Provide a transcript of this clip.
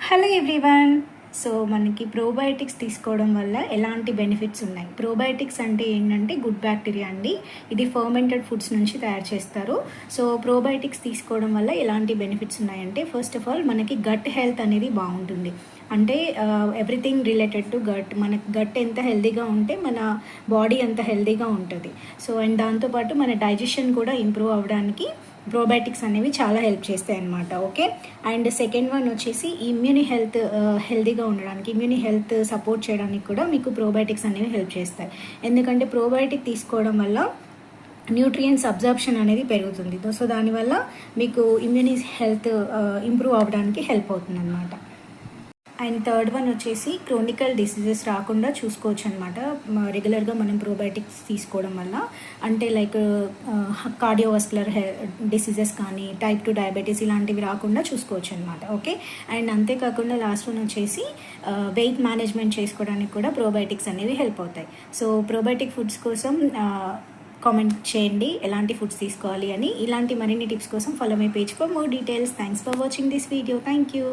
Hello everyone. So మనకి probiotics తీసుకోవడం వల్ల ఎలాంటి బెనిఫిట్స్ ఉన్నాయి? ప్రోబయోటిక్స్ అంటే ఏంటంటే గుడ్ బ్యాక్టీరియా అండి. ఇది ఫర్మెంటెడ్ ఫుడ్స్ నుంచి తయారు చేస్తారు. సో ప్రోబయోటిక్స్ తీసుకోవడం వల్ల ఎలాంటి బెనిఫిట్స్ ఉన్నాయంటే, ఫస్ట్ ఆఫ్ ఆల్ మనకి గట్ హెల్త్ అనేది బాగుంటుంది. అంటే ఎవ్రీథింగ్ రిలేటెడ్ టు గట్. మన గట్ ఎంత హెల్తీగా ఉంటే మన బాడీ అంత హెల్తీగా ఉంటుంది. సో అండ్ దాంతోపాటు మన డైజెషన్ కూడా ఇంప్రూవ్ అవ్వడానికి ప్రోబయోటిక్స్ అనేవి చాలా హెల్ప్ చేస్తాయి అన్నమాట. ఓకే. అండ్ సెకండ్ వన్ వచ్చేసి ఇమ్యూని హెల్తీగా ఉండడానికి, ఇమ్యూని హెల్త్ సపోర్ట్ చేయడానికి కూడా మీకు ప్రోబయోటిక్స్ అనేవి హెల్ప్ చేస్తాయి. ఎందుకంటే ప్రోబయోటిక్ తీసుకోవడం వల్ల న్యూట్రియంట్స్ అబ్జర్ప్షన్ అనేది పెరుగుతుంది. సో దానివల్ల మీకు ఇమ్యూని హెల్త్ ఇంప్రూవ్ అవ్వడానికి హెల్ప్ అవుతుంది అన్నమాట. అండ్ థర్డ్ వన్ వచ్చేసి క్రోనికల్ డిసీజెస్ రాకుండా చూసుకోవచ్చు అనమాట రెగ్యులర్గా మనం ప్రోబయోటిక్స్ తీసుకోవడం వల్ల. అంటే లైక్ కార్డియోవాస్కులర్ డిసీజెస్ కానీ, టైప్ 2 డయాబెటీస్ ఇలాంటివి రాకుండా చూసుకోవచ్చు అనమాట. ఓకే. అండ్ అంతేకాకుండా లాస్ట్ వన్ వచ్చేసి వెయిట్ మేనేజ్మెంట్ చేసుకోవడానికి కూడా ప్రోబయోటిక్స్ అనేవి హెల్ప్ అవుతాయి. సో ప్రోబయోటిక్ ఫుడ్స్ కోసం కామెంట్ చేయండి ఎలాంటి ఫుడ్స్ తీసుకోవాలి అని. ఇలాంటి మరిన్ని టిప్స్ కోసం follow my page for more details. Thanks for watching this video. Thank you.